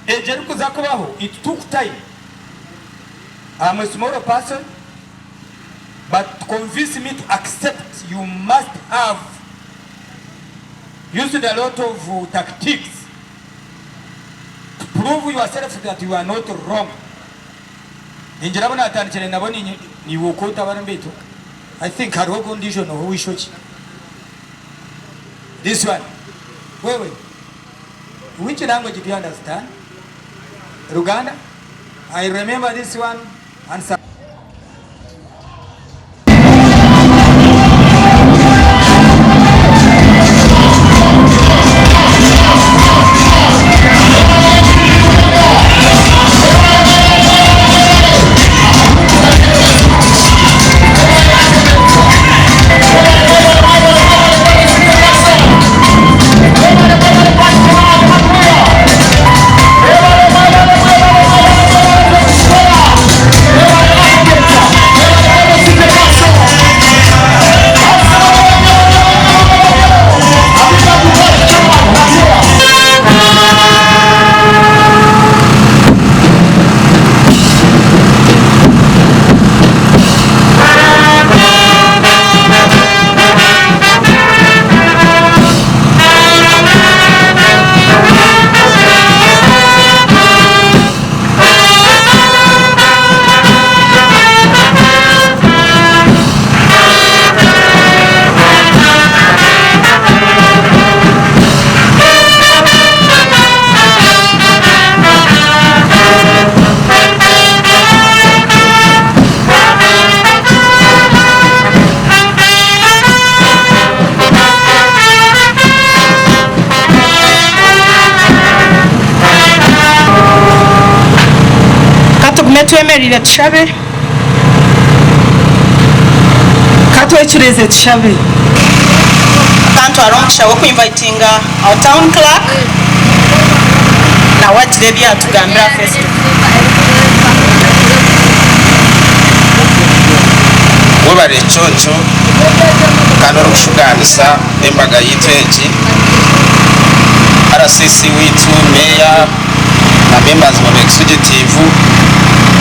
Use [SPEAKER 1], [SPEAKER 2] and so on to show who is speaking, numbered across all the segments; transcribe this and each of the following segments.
[SPEAKER 1] It took time. I'm a small person, but to convince me to accept, you must have used a lot of tactics to prove yourself that you are not wrong. I think our condition of we should. This one. Wait. Which language do you understand? Uganda? I remember this one. Answer.
[SPEAKER 2] Twemerire tushabe katwekireze tushabe kantu aromusha wo kuinvitinga our town clerk na what lady atugambira festival
[SPEAKER 3] wabare chocho kanoro kushuganisa embaga yitweji RCC witu meya na members of executive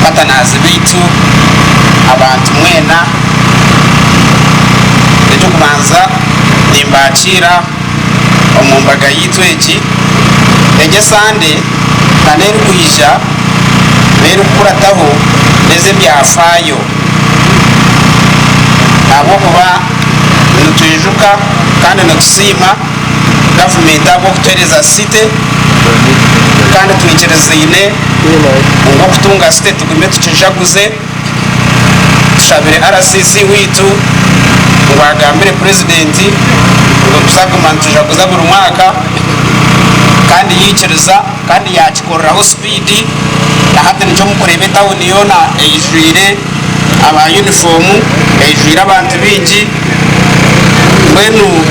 [SPEAKER 3] patanazi bitu abantu mwena ejo kubanza nimbakira omumbaga yitweji eje sande kaneru kuisha beru kurataho neze byafayo abo kuba ntuyijuka kandi natusima government abo kutereza site kandi twikerezine ngo kutunga site tugume tucijaguze tushabire RCC witu ngo agambire president ngo tusaguma tujaguza buri mwaka kandi yikereza kandi yakikoreraho speed na hati nico mukurebe town yona ejwire aba uniform ejwire abantu bingi mwenu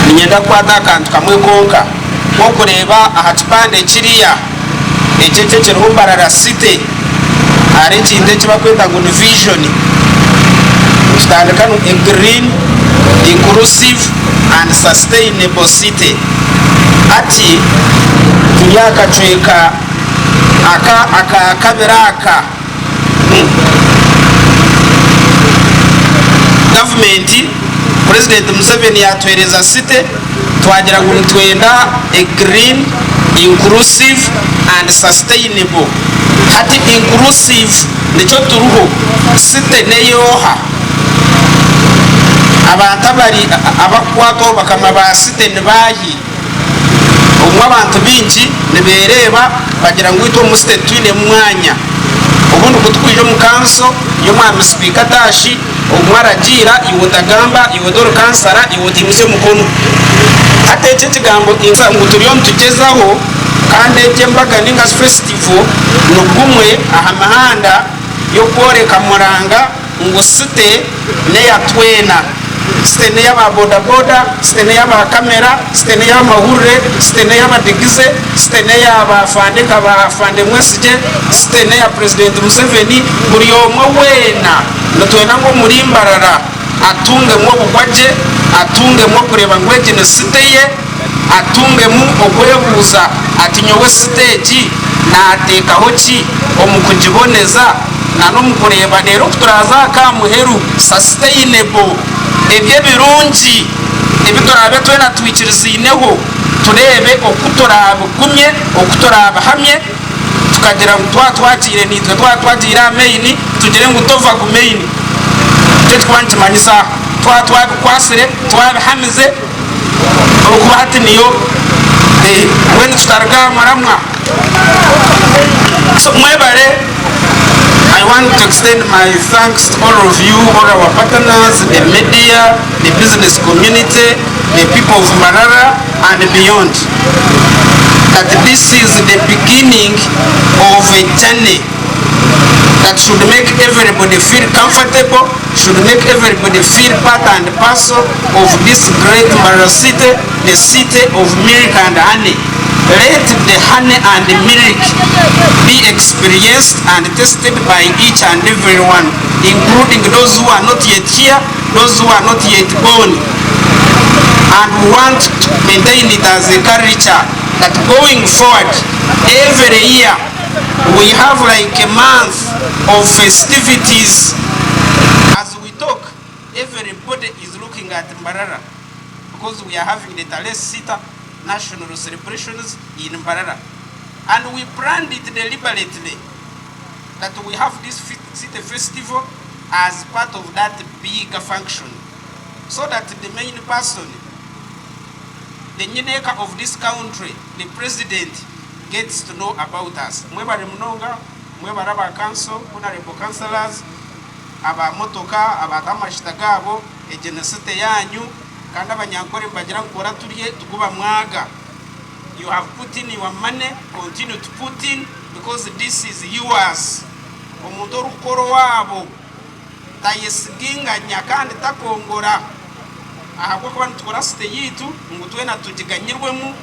[SPEAKER 3] ninyenda kwata kantu kamwe konka ko kureba ahakipande kiriya ekeke kiriho Mbarara city ari kinde kibakweta ngo vision kitandikano a green inclusive and sustainable city ati tunyaka chweka aka kaberaka government President Museveni yatwereza city twagira ngo twenda a green inclusive and sustainable ati inclusive nico turuho city neyoha abantu bari abakwato bakama ba city nebahi umwe abantu bingi nebereba bagira ngo ito mu city twine mwanya ubundi kutwije mu kanso yo mwana speaker tashi umwaragira iwodagamba iwodoro kansara iwodimise mukono atete kigambo inza nguturiyo mtugezaho kandi jembaga ninga festival nugumwe ahamahanda yo koreka muranga ngo site ne yatwena site ne yaba boda boda site ne yaba kamera site ne yaba mahure site ne yaba digize site ne yaba fandeka ba fande mwesije site ne ya President Museveni buri yomwe wena natwena ngo muri Mbarara atunge mwo bugwaje atunge mwo kureba ngweje ne site ye atungemu okwebuuza ati nyowe stage nateekaho ki omukugiboneza n'omukureba leero kuturaza akamuheru sustainable ebyebirungi ebiturabe twena twikiriziineho turebe okuturabugumye okuturabahamye tukagira ngu twatwatire nitwe twatwatire amaini tugire ngu tova ku maini tetkuba nkimanyisa twabikwasire twabihamize okuba hati niyo mbwenu tutarugamaramwa. So mwebale, I want to extend my thanks to all of you, all our partners, the media, the business community, the people of Mbarara and beyond. That this is the beginning of a journey that should make everybody feel comfortable, should make everybody feel part and parcel of this great Mbarara city, the city of milk and honey. Let the honey and the milk be experienced and tested by each and everyone, including those who are not yet here, those who are not yet born. And we want to maintain it as a culture that going forward, every year, we have like a month of festivities. As we talk, everybody is looking at Mbarara because we are having the Tale Sita national celebrations in Mbarara. And we planned it deliberately that we have this city festival as part of that bigger function, so that the main person, the Nyeneka of this country, the president, gets to know about us. Mwebale mnonga, mwebale aba council, honorable councillors, aba motoka, aba tamashitagabo, ejenesite yanyu, kanda abanyankore mbagira nkora turiye tukuba mwaga. You have put in your money, continue to put in, because this is yours. Omuntu orukoro wabo tayesiginga nyakandi takongora ahubwo kuba tukora site yitu ngo twena tugiganyirwemu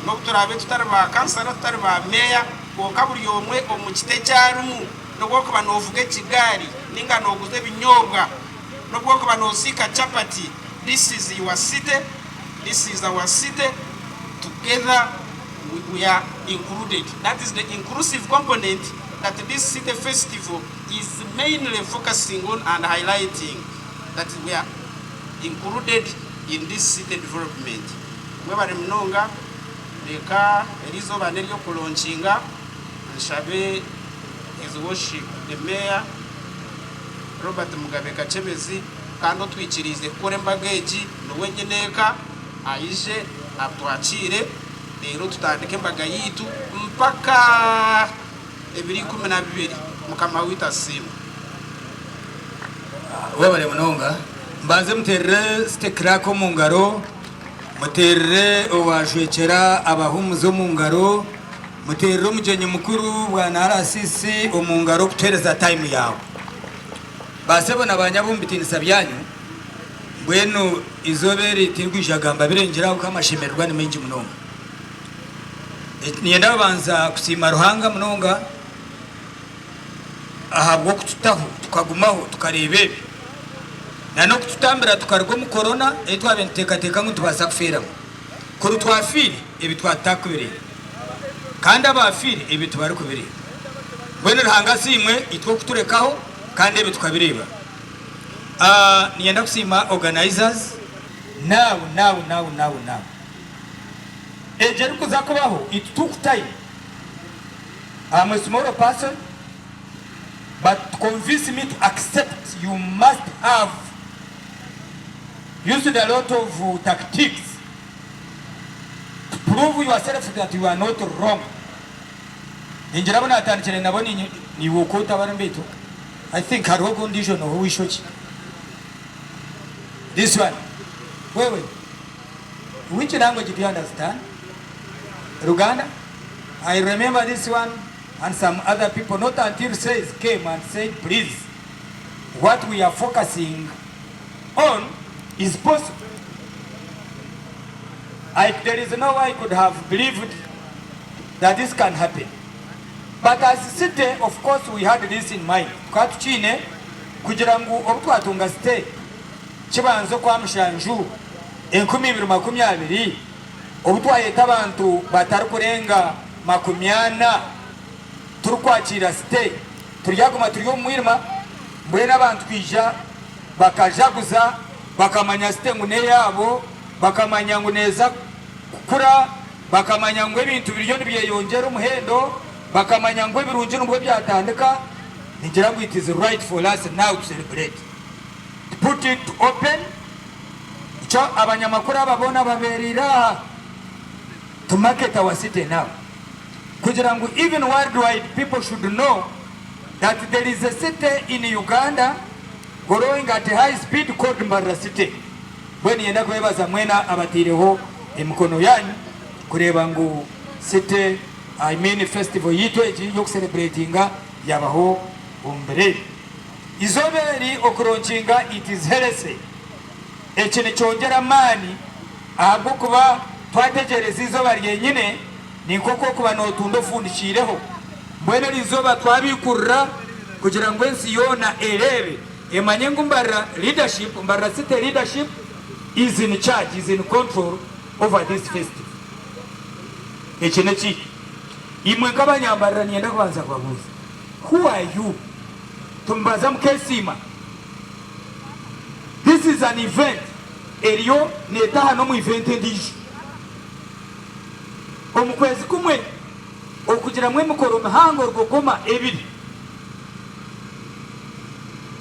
[SPEAKER 3] no turabe tutaraba kansara tutaraba meya boka buri omwe omukite cyarumu no bwo kuba novuge kigari ninga no guze binyobwa no bwo kuba no sika chapati. This is your city, this is our city. Together we are included. That is the inclusive component that this city festival is mainly focusing on and highlighting, that we are included in this city development. Mwebale mnonga leka elizo banelyo kulanchinga nshabe his worship the mayor Robert Mugabe Kachemezi kando twikirize kore mbageji nowe nyeneka aije atwakire rero tutandike mbaga yitu mpaka 2012 mukama wita simu.
[SPEAKER 1] Webale mnonga mbanze muterere stekrako mu ngaro, muterere owajwekera abahumuzo mu ngaro, muterere umujenyi mukuru bwana RCC mu ngaro kutereza time yawe. Basebona abanyabumbitini byanyu bwenu izobere tirwijagamba birengera uko amashemerwa ni menji munonga. Niyenda babanza kusima ruhanga munonga ahabwo kututaho tukagumaho tukarebe nano kututambira tukargo mu corona etwa bentekateka ngo tubasa kufera ko twafiri ebitwatakubire kandi abafiri ebitubari kubire bwenu ruhanga simwe itwo kuturekaho kandi ebitwabireba. Niyenda kusima organizers now ejeru kuzakubaho it took time. I'm a small person, but to convince me to accept, you must have used a lot of tactics to prove yourself that you are not wrong. Injirabona atanchene naboni ni wokota barambeto. I think haro condition of we should. This one. Wait. Which language do you understand? Uganda? I remember this one and some other people, not until says came and said, please, what we are focusing on is possible. There is no way I could have believed that this can happen. But as a city, of course, we had this in mind. Kwatuchine, kujirangu obutu atunga state, chibanzo kwa mshanju, 2020, obutwayeta abantu batari kurenga 80 turukwakira stay turyaguma turi omwirima mbwene abantu kwija bakajaguza bakamanya stay ngune yabo bakamanya nguneza kukura bakamanya ngo ebintu biryo nibyeyongera umuhendo bakamanya ngo birungi nubwo byatandika nigira ngo it is right for us now to celebrate, to put it open. Icho abanyamakuru ababona baberira to market our city now kugira ngo even worldwide people should know that there is a city in Uganda growing at a high speed called Mbarara city. When yenda kwebaza mwena abatireho emikono yanyu kureba ngo city festival yitweji yo celebratinga yabaho umbere izoberi okuronchinga it is heresy ekine cyongera mani ahubwo kuba twategereza izoba ryenyine ni koko kuba notundo fundishireho mbwene rizoba twabikurra kugira ngo ensi yona erebe emanye ngo Mbarara leadership, Mbarara city leadership is in charge, is in control over this festival. Ekine ki imwe kabanyambarira nienda kubanza kwabuza, who are you tumbaza mukesima? This is an event eriyo netaha no mu event ndijo omukwezi kumwe okugira mwe mukoro muhango rwogoma ebiri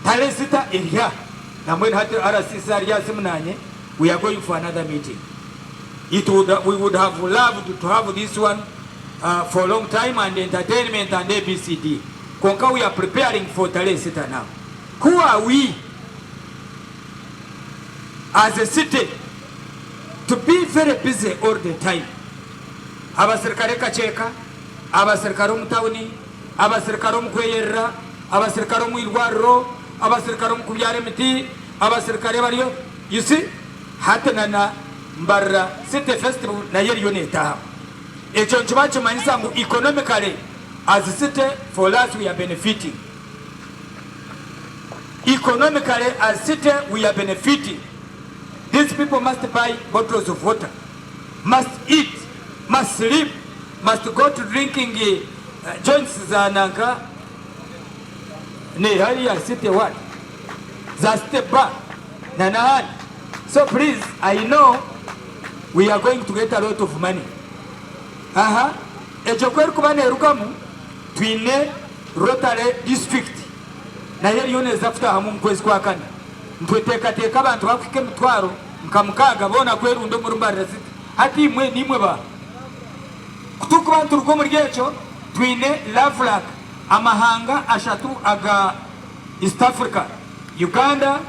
[SPEAKER 1] tale sita eriya namwe hati RCC ariya semunanye. We are going for another meeting. We would have loved to have this one for a long time, and entertainment and ABCD. Konka, we are preparing for Tale Sita now. Who are we as a city to be very busy all the time? Abaserikare kacheka, abaserikare mutawuni, abaserikare mukweyerra, abaserikare mwirwaro, abaserikare mukubyara emiti, abaserikare bariyo. You see? Hata na Mbarara City Festival na yeriyo netaha. Echo nchibacho manyisa ngu economically as a city for us we are benefiting. Economically as a city we are benefiting. These people must buy bottles of water, must eat, must sleep, must go to drinking joints za nanka ne hali ya city what? Za city bar na nahani. So please, I know we are going to get a lot of money. Ejo kweru kubane rukamu twine Rotary district na yeri yone zafta hamu mkwezi kwa kane mpweteka teka abantu bafike mutwaro mkamukaga bona kweru ndo muri Mbarara city hati imwe nimwe ba kutuku bantu ruko muri gecho twine lavlak amahanga ashatu aga East Africa, Uganda,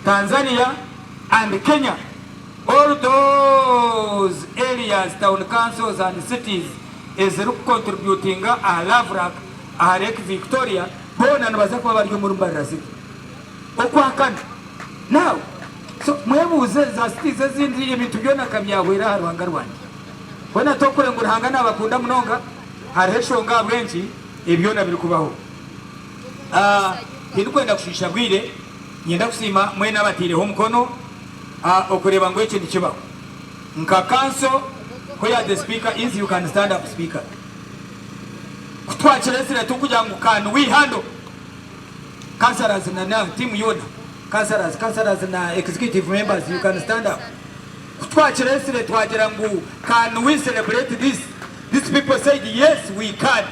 [SPEAKER 1] Tanzania and Kenya. All those areas, town councils and cities is contributing a lavrak a Lake Victoria bona nabaza kwa bari muri Mbarara city okwakana now. So mwebuze za cities ezindi ebintu byona kamyahwera harwanga rwanje bona tokore ngo ruhanga nabakunda munonga hareshonga bwenji ebyona biri kubaho. Ndikwenda kushisha bwire nyenda kusima mwena batireho mukono okureba ngo ekindi kibaho nka council where the speaker is, you can stand up speaker. Kutwacherezera tukuja ngo can we handle councillors na team yona councillors na executive members, you can stand up. Kutwacherezera twagira ngo can we celebrate this? These people said yes we can,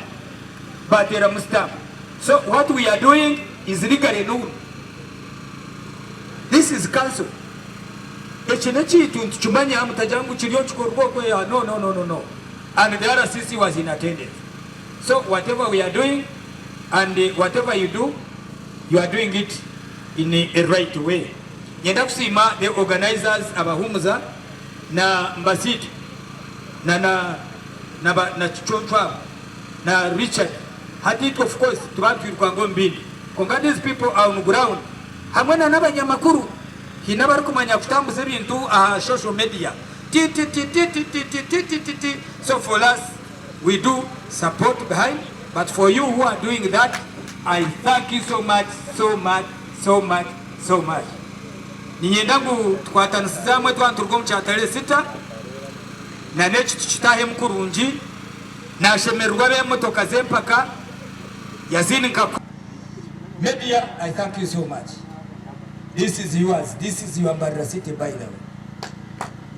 [SPEAKER 1] but they are mustap. So what we are doing is legally known. This is council. Echinechi tunchumanya mutajangu chilio chukorwa kwa no. And the RCC was in attendance. So whatever we are doing and whatever you do, you are doing it in a right way. Nyenda kusima the organizers abahumuza na Mbasiti na Chichotwa na Richard. Hadith of course tubatu yurkwango mbili. Konga these people are on the ground. Hamwana n'abanyamakuru hinabari kumanya kutambuza ibintu social media. So for us we do support behind, but for you who are doing that, I thank you so much. Ninyendangu twatanisiza mwe twanturgo mchatale sita na n'ekitu kitahe mukurungi nashemererwa b'emotoka z'empaka yazinika media. I thank you so much. This is yours. This is your Mbarara city, by the way.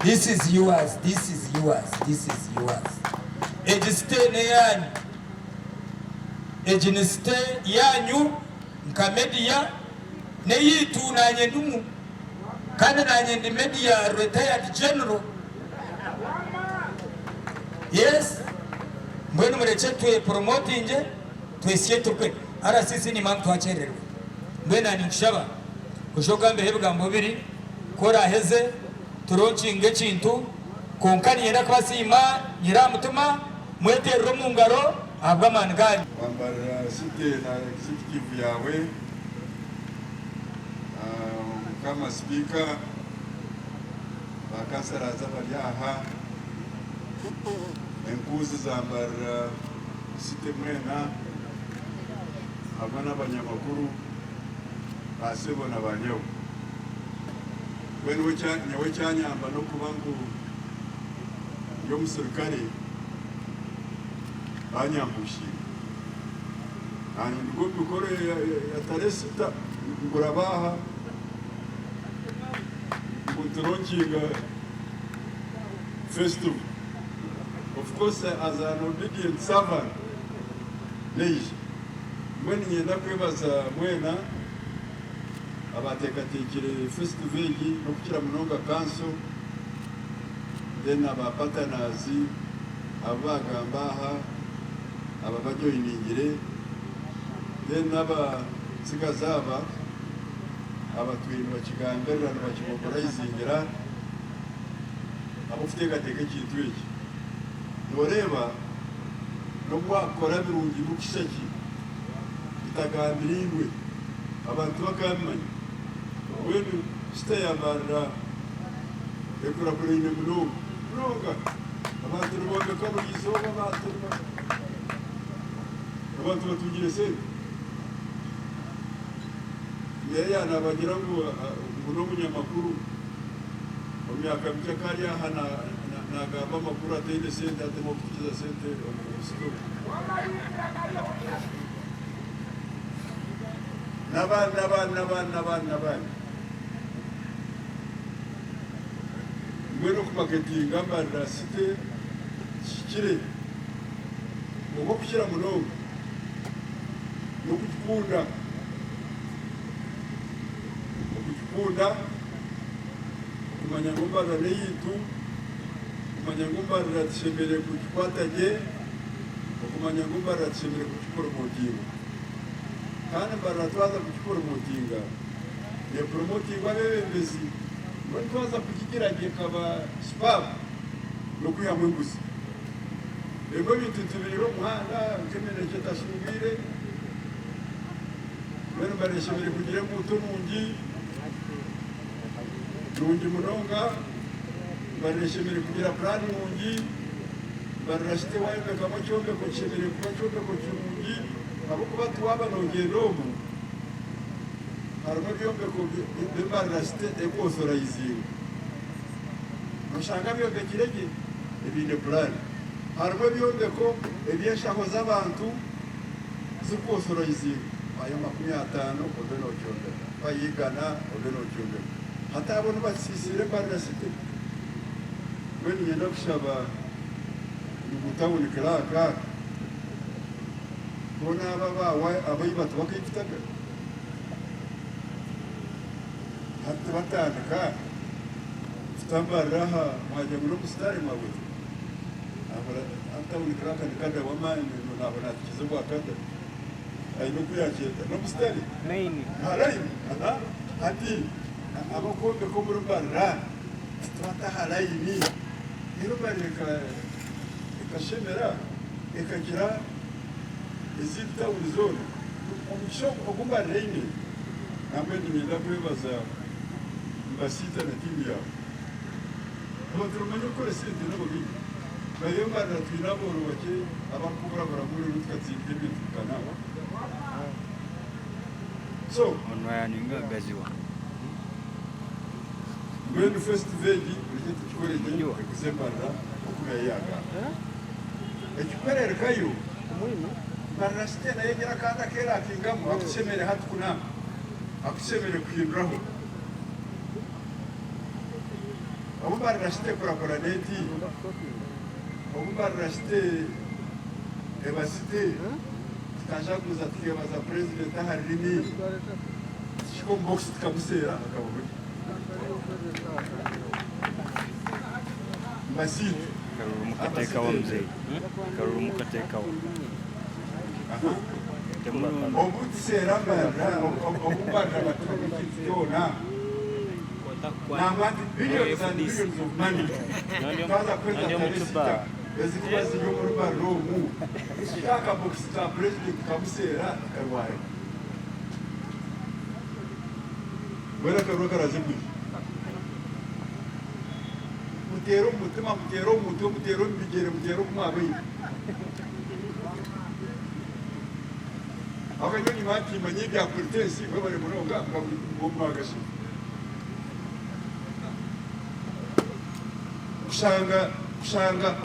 [SPEAKER 1] This is yours. This is yours. This is yours. Ejiste ne yanyu. Ejiniste yanyu nka media ne yitu nanye ndumu. Kandi nanye ndi media retired general. Yes. Mbwenu mureke tuye promoting twesiye tukwe. Ara sisi ni mpamvu twakererwa. Mbwenu ani nshaba. Kushoka mbehe bigambo biri kora heze turokinge kintu konkani yenda kwasima nyiramutuma mweterero mu ngaro abamani gani
[SPEAKER 4] Mbarara city na executive yawe kama speaker bakasaraza baryaha enkuzi za Mbarara city mwena abana abanyamakuru basebona banyeho wenu nyawe cyanyamba no kuba ngo yo musirikare banyambushye ani ngo bikore yataresita ngurabaha nguturonkinga festival. Of course, as an obedient servant leije when nyenda kwebaza mwena abatekatekere festival no kukira munonga council then aba partners abagambaha ababajoiningire then aba sigazaba abatwintu bakigambera bakimokora izingira abufite gateke kintu iki noreba no mwakora birungi mukishaki bitagambirindwe abantu bakamanya wenu stay Mbarara ekura kurine mnoga abantu boga kabugizo abantu batugire se yeya nabagira ngo uno munyamakuru mu myaka mike kari hana nagamba makuru atende sente atemo kukiza sente omusito naban mweno kumaketinga Mbarara city kikire uko kukira munonga no kukunda kumanya ngo Mbarara yitu kumanya ngo Mbarara tshemere kukikwataje kumanya ngo Mbarara tshemere kukikora motinga kandi Mbarara twaza kukikora motinga ne promoting abebembezi ngo twaza kukigirage kaba spam no kuyamwe gusa ego bintu tubiriro muhanda kemene cyatashubire bene bareshemere kugira ngo utunungi nungi munonga bareshemere kugira plan nungi barashite waende kama chombe ko chemere kuba chombe ko chungi abo kuba tuwaba nongeromo harimo byombe ko Mbarara city ekosorizinga mushanga byombe kirege ebinde plan harimo byombe ko ebyeshaho z'abantu zikosorizinga ayo 50 obeno chombe bayigana obeno chombe hata abone basisire Mbarara city when yenda kushaba ubutawuni kiraka bona baba abayibatu bakayifitaga hatta batandika Mbarara mwaje muri mustari mwawe abara atawuni kiraka nikada wamani no nabona kizobwa kada ayino kuyaketa no mustari main harayi ati abakombe ko muri Mbarara twata harayi ni nirubareka ikashemera ikagira izita urizone umuco ogumbarira ine namwe ndimenda kwebaza mbasita na timu yawe abaturumanye ko resente n'ababi bayo Mbarara twinaboro bake abakubura baramuri n'utwatsinde bitukana so
[SPEAKER 5] onwaya ningagaziwa
[SPEAKER 4] when festival ije tukoreye Mbarara yaga ekikwererekayo Mbarara site naye nyira kandi akerakingamu akusemere hatukuna akusemere kuhinduraho Mbarara site kurakora neti Mbarara site ebasite tukajaguza tukebaza president aharini shikombox tukamusera akaburi Masiti
[SPEAKER 5] Mukateka wa mzee. Karuru mukateka wa.
[SPEAKER 4] Obutisera Mbarara Mbarara batukitona Namandi billions and billions of money Kaza kwenda taresita Bezikuba zinyo muruba romu Shikaka box ta president kamusera karwari Wera karuka razimbi Mutero mutima mutero muto mutero mbigere mutero kumabayi Akanyoni mati manyibya kurtensi babare muronga ngomwagashi Kushanga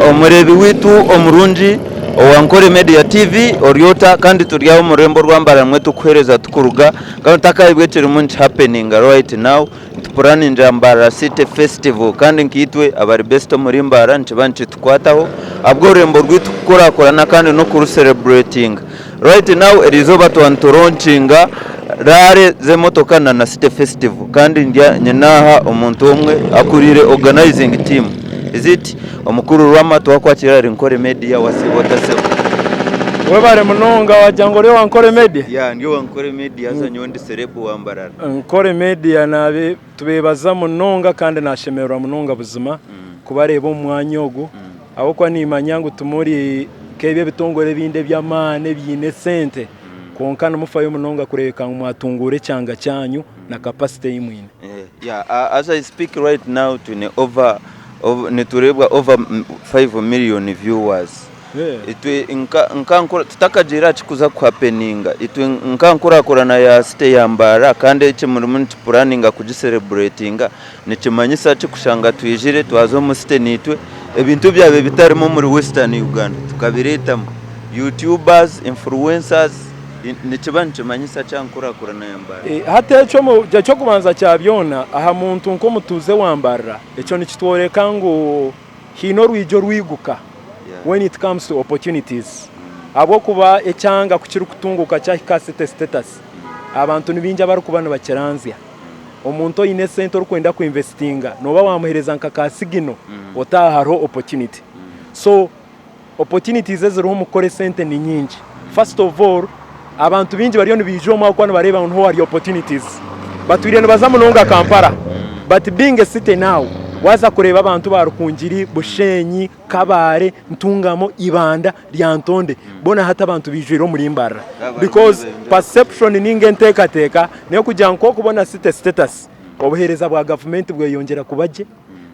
[SPEAKER 6] Omurebi witu omurungi owa Ankole Media TV oryota kandi turyaho murembo rwambara mwetu kuhereza tukuruga kandi takayibwe kiri munch happening right now planning Mbarara City Festival kandi nkitwe abari best muri Mbarara nchibanchi tukwataho abwo rembo rwitu kukorakorana kandi no kuru celebrating right now erizoba twantoroncinga rare ze motoka na City Festival kandi ndya nyenaha omuntu omwe akurire organizing team is it omukuru rwama twakwakira Ankole Media wasibota se
[SPEAKER 7] webare munonga wajangore wa Ankole Media
[SPEAKER 6] ya ndio Ankole Media za nyondi serebu wa Mbarara
[SPEAKER 7] Ankole Media nabe tubebaza munonga kandi nashemerwa munonga buzima kubareba umwanya ogu aho kwa nimanyangu tumuri kebe bitongore binde byamane byine sente konkana mufayo munonga kureka mwatungure cyanga cyanyu na capacity y'imwine
[SPEAKER 6] as I speak right now to over over 5 million viewers itwe nkankora tutakajira chikuza ku happeninga itwe nkankora korana ya site ya Mbarara kandi eche muri munti planninga kujicelebratinga nikimanyisa chikushanga twijire twazo mu site nitwe ebintu byabe bitarimo muri Western Uganda tukabireta YouTubers influencers nikibanje manyisa cyankora korana ya Mbarara
[SPEAKER 7] hate cyo kubanza cyabyona aha muntu nko mutuze wa Mbarara echo nikitworeka ngo hino rwijo rwiguka when it comes to opportunities abo kuba ecyanga kukiri kutunguka cya capacity status abantu nibinja bari kubana bakiranzya omuntu oyine sente orikwenda kuinvestinga noba wamuhereza nka kasigino otaha hariho opportunity. So opportunities eziriho mukore sente ni nyingi. First of all, abantu bingi bariyo nibija omu aho bareba nho hari opportunities batwire nibaza munonga Kampala, but being a city now waza kureba abantu barukungiri Bushenyi, Kabare, Ntungamo, Ibanda, Lyantonde bona hata abantu bijiro muri Mbarara because perception ninge ntekateka niyo kujya nko kubona city status obuhereza bwa government bweyongera kubaje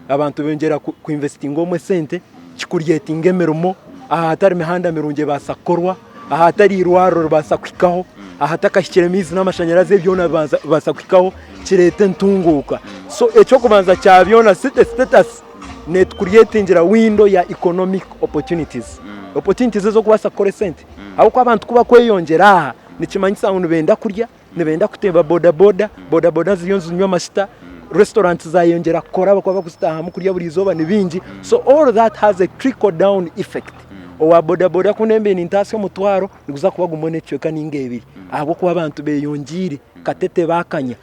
[SPEAKER 7] abantu bongera ku investing omwe sente kikuriyetinga emirimo ahatari mihanda mirunge basakorwa ahatari irwaro basakwikaho ahatakashyikira imizi n'amashanyarazi byona basakwikaho kirete ntunguka. So echo kubanza cyabyona city status net creatingira window ya economic opportunities opportunities zo kubasa kore sente aho kwa abantu kuba kweyongera nikimanyisa abantu benda kurya nibenda kutemba boda ziyonzu nywa mashita restaurants zayongera kora bakwa bakusitaha mukurya buri zoba nibingi. So all that has a trickle down effect. Owa boda kunembe nintasi omutwaro niguza kuba gumone cyoka ningebiri abo kuba abantu beyongire katete bakanya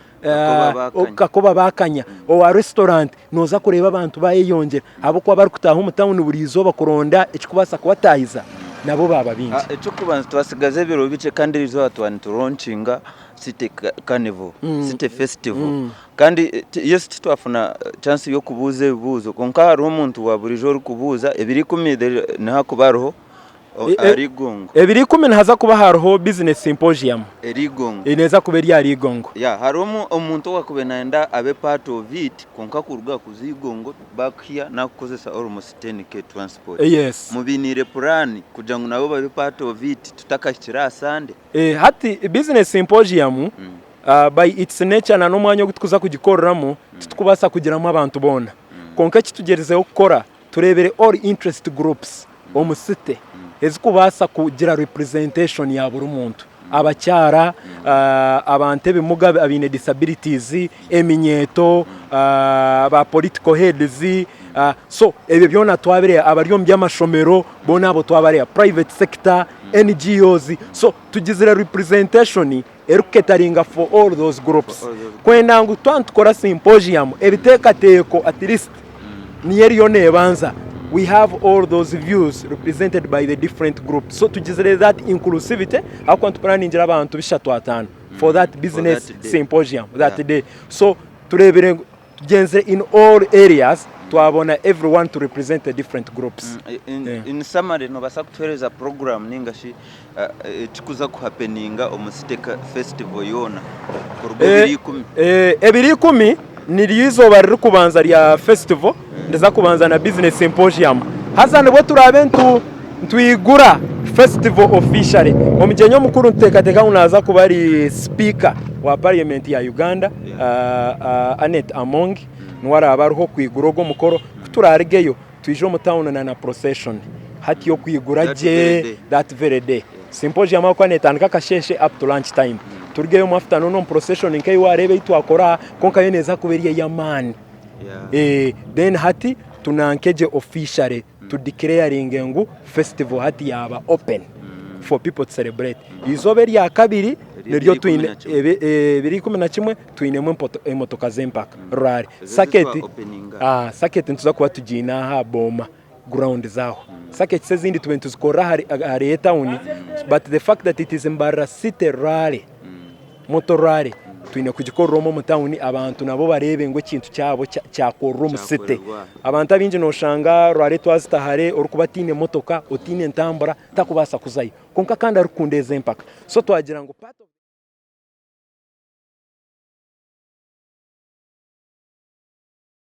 [SPEAKER 7] kakoba bakanya owa restaurant noza kureba abantu bayeyongera abo kuba bari kutaha mu town buri zoba kuronda ekikubasa kwatahiza nabo baba bingi
[SPEAKER 6] echo kubanza twasigaze biro bice kandi rizo atwani turonchinga city carnival city festival kandi yes twafuna chance yo kubuza ibibuzo konka hari umuntu wa buri joro kubuza ebiri kumide naha kubaroho arigongo
[SPEAKER 7] ebiri kumine haza kuba hariho business symposium
[SPEAKER 6] erigongo
[SPEAKER 7] ineza kuberi ya rigongo
[SPEAKER 6] hari umuntu wakubenanda abe part of it konka kuruga kuzigongo back here nakukozesa almost 10k transport
[SPEAKER 7] yes
[SPEAKER 6] mubinire plan kugira ngo nabo babe part of it tutakashira sande
[SPEAKER 7] hati business symposium by its nature na nomwanyo gutukuza kugikoreramo tutukubasa kugiramo abantu bona konka kitugerezeho gukora turebere all interest groups omusite ezikubasa kugira representation ya buri muntu abacyara abante bimuga abine disabilities eminyeto ba political heads so ebyo byona twabere abariyo by'amashomero bona abo twabare private sector NGOs so tugizira representation eruketaringa for all those groups kwenda ngo twantukora symposium ebitekateko at least niyeriyo nebanza we have all those views represented by the different groups. So to just that inclusivity, how can to plan injira abantu bishatu atano for that business symposium that day. So to represent in all areas to abona everyone to represent the different groups.
[SPEAKER 6] In summary no basa kutwereza program ningashi chikuza ku happeninga omusiteka festival yona kurubiri 10
[SPEAKER 7] ebiri 10 nirizo bari kubanza rya festival ndeza kubanza na business symposium haza nebo turabentu ntwigura festival officially omujenyo mukuru ntekateka unaza kubari speaker wa parliament ya Uganda Anet Among nwara abaruho kwigurogo mukoro kuturarigeyo twijo mu town na procession hati yo kwigura je that very day symposium akwa netandika kasheshe up to lunch time turgeyo mu afternoon procession nkai warebe itwakora konka yeneza kuberiye ya man then hati tunankeje officially to declaring ngu festival hati yaba open for people to celebrate izoberi ya kabiri neryo twine biri 11 twine emotoka zempaka rari saketi ntuza kuba tugina ha boma ground zaho saketi sezindi tuzikora hari town but the fact that it is Mbarara city rally motor rally twine kugikorromo mu town abantu nabo barebe ngo kintu cyabo cyakorro mu city abantu abinje no shanga rally twazitahare orukubatine motoka otine ntambara takubasa kuzayo konka kandi arukundeze impaka so twagira ngo part of